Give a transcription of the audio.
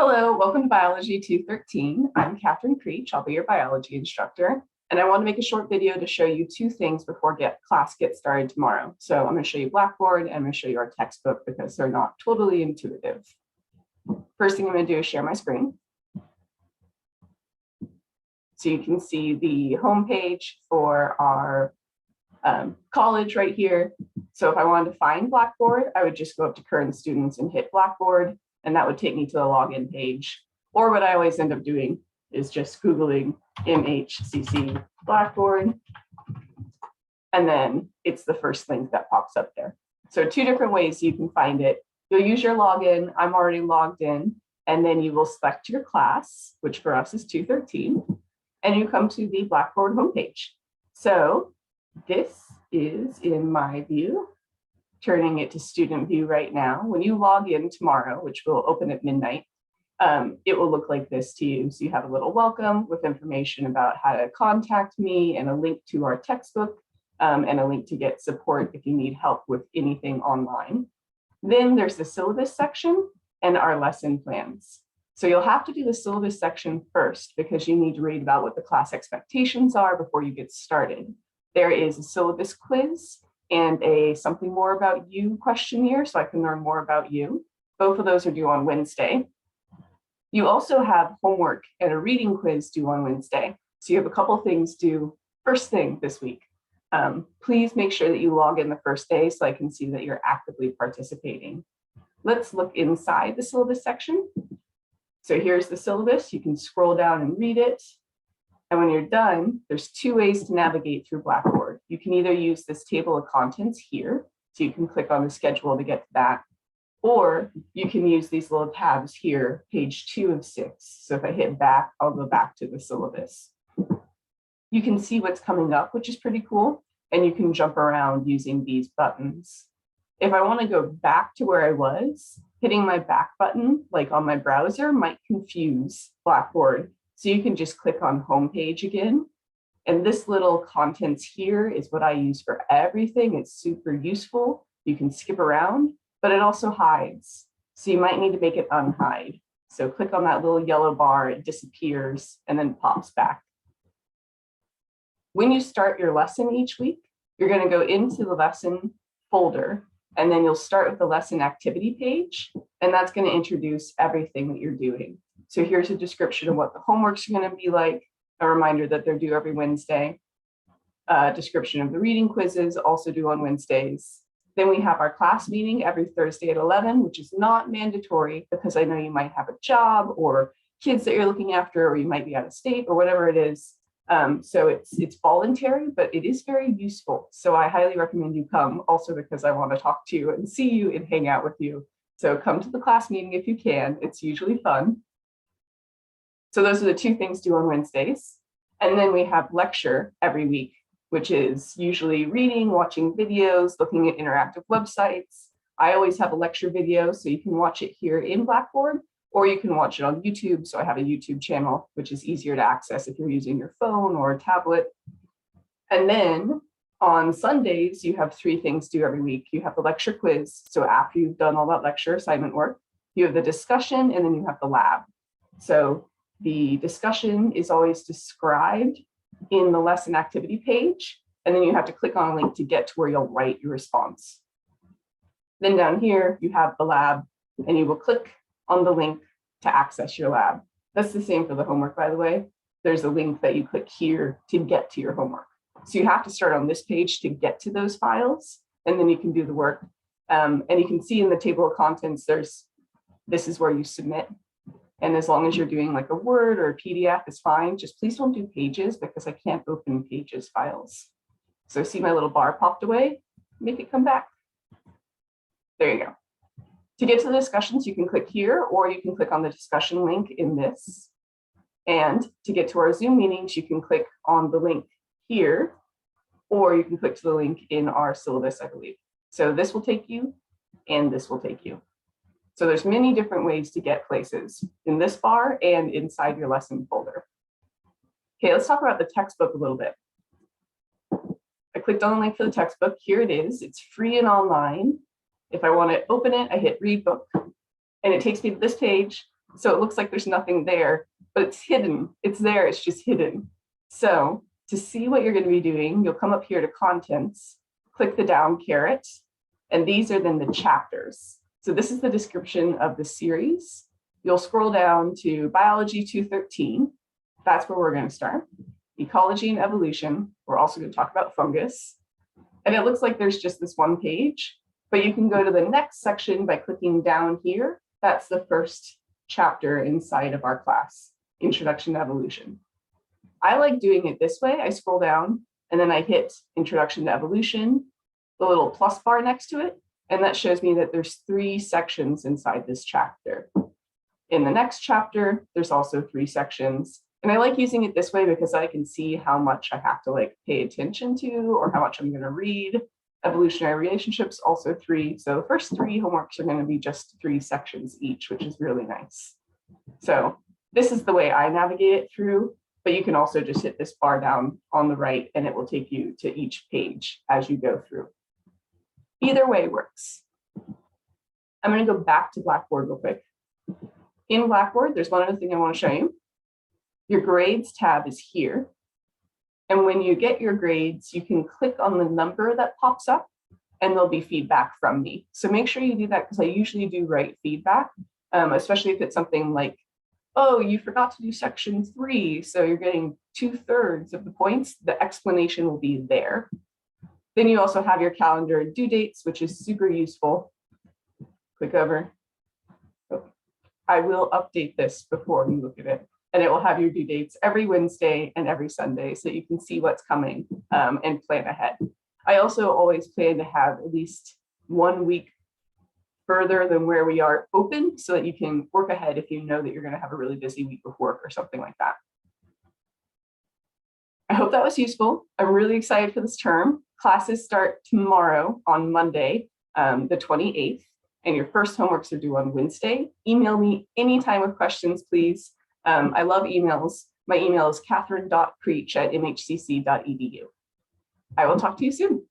Hello, welcome to Biology 213. I'm Catherine Creech. I'll be your biology instructor. And I want to make a short video to show you two things before class gets started tomorrow. So I'm going to show you Blackboard and I'm going to show you our textbook because they're not totally intuitive. First thing I'm going to do is share my screen. So you can see the homepage for our college right here. So if I wanted to find Blackboard, I would just go up to current students and hit Blackboard. And that would take me to the login page. Or what I always end up doing is just Googling MHCC Blackboard. And then it's the first link that pops up there. So two different ways you can find it. You'll use your login. I'm already logged in. And then you will select your class, which for us is 213. And you come to the Blackboard homepage. So this is in my view. Turning it to student view right now. When you log in tomorrow, which will open at midnight, it will look like this to you. So you have a little welcome with information about how to contact me and a link to our textbook and a link to get support if you need help with anything online. Then there's the syllabus section and our lesson plans. So you'll have to do the syllabus section first because you need to read about what the class expectations are before you get started. There is a syllabus quiz and a something more about you questionnaire so I can learn more about you. Both of those are due on Wednesday. You also have homework and a reading quiz due on Wednesday. So you have a couple things due first thing this week. Please make sure that you log in the first day so I can see that you're actively participating. Let's look inside the syllabus section. So here's the syllabus. You can scroll down and read it. And when you're done, there's two ways to navigate through Blackboard. You can either use this table of contents here, so you can click on the schedule to get to that, or you can use these little tabs here, page 2 of 6. So if I hit back, I'll go back to the syllabus. You can see what's coming up, which is pretty cool, and you can jump around using these buttons. If I want to go back to where I was, hitting my back button, like on my browser, might confuse Blackboard. So you can just click on homepage again. And this little contents here is what I use for everything. It's super useful. You can skip around, but it also hides. So you might need to make it unhide. So click on that little yellow bar, it disappears and then pops back. When you start your lesson each week, you're going to go into the lesson folder, and then you'll start with the lesson activity page, and that's going to introduce everything that you're doing. So here's a description of what the homeworks are going to be like, a reminder that they're due every Wednesday, a description of the reading quizzes, also due on Wednesdays. Then we have our class meeting every Thursday at 11, which is not mandatory because I know you might have a job or kids that you're looking after, or you might be out of state or whatever it is. So it's voluntary, but it is very useful. So I highly recommend you come, also because I want to talk to you and see you and hang out with you. So come to the class meeting if you can. It's usually fun. So those are the two things due on Wednesdays. And then we have lecture every week, which is usually reading, watching videos, looking at interactive websites. I always have a lecture video, so you can watch it here in Blackboard, or you can watch it on YouTube. So I have a YouTube channel, which is easier to access if you're using your phone or a tablet. And then on Sundays, you have three things due every week. You have the lecture quiz. So after you've done all that lecture assignment work, you have the discussion, and then you have the lab. So the discussion is always described in the lesson activity page, and then you have to click on a link to get to where you'll write your response. Then down here, you have the lab, and you will click on the link to access your lab. That's the same for the homework, by the way. There's a link that you click here to get to your homework. So you have to start on this page to get to those files, and then you can do the work. And you can see in the table of contents, this is where you submit. And as long as you're doing like a Word or a PDF is fine. Just please don't do pages because I can't open pages files. So see my little bar popped away, make it come back. There you go. To get to the discussions, you can click here, or you can click on the discussion link in this. And to get to our Zoom meetings, you can click on the link here, or you can click to the link in our syllabus, I believe. So this will take you, and this will take you. So there's many different ways to get places in this bar and inside your lesson folder. Okay, let's talk about the textbook a little bit. I clicked on the link for the textbook. Here it is. It's free and online. If I want to open it, I hit read book, and it takes me to this page. So it looks like there's nothing there, but it's hidden. It's there, it's just hidden. So to see what you're going to be doing, you'll come up here to contents, click the down caret, and these are then the chapters. So this is the description of the series. You'll scroll down to Biology 213. That's where we're going to start. Ecology and evolution. We're also going to talk about fungus. And it looks like there's just this one page, but you can go to the next section by clicking down here. That's the first chapter inside of our class, Introduction to Evolution. I like doing it this way. I scroll down and then I hit Introduction to Evolution, the little plus bar next to it, and that shows me that there's 3 sections inside this chapter. In the next chapter, there's also 3 sections. And I like using it this way because I can see how much I have to pay attention to or how much I'm going to read. Evolutionary relationships, also 3. So the first 3 homeworks are going to be just 3 sections each, which is really nice. So this is the way I navigate it through, but you can also just hit this bar down on the right and it will take you to each page as you go through. Either way works. I'm going to go back to Blackboard real quick. In Blackboard, there's one other thing I want to show you. Your grades tab is here. And when you get your grades, you can click on the number that pops up and there'll be feedback from me. So make sure you do that because I usually do write feedback, especially if it's something like, oh, you forgot to do section 3, so you're getting 2/3 of the points. The explanation will be there. Then you also have your calendar and due dates, which is super useful. Click over. Oh, I will update this before you look at it. And it will have your due dates every Wednesday and every Sunday so you can see what's coming and plan ahead. I also always plan to have at least 1 week further than where we are open so that you can work ahead if you know that you're going to have a really busy week of work or something like that. I hope that was useful. I'm really excited for this term. Classes start tomorrow on Monday, the 28th, and your first homeworks are due on Wednesday. Email me anytime with questions, please. I love emails. My email is catherine.preach@mhcc.edu. I will talk to you soon.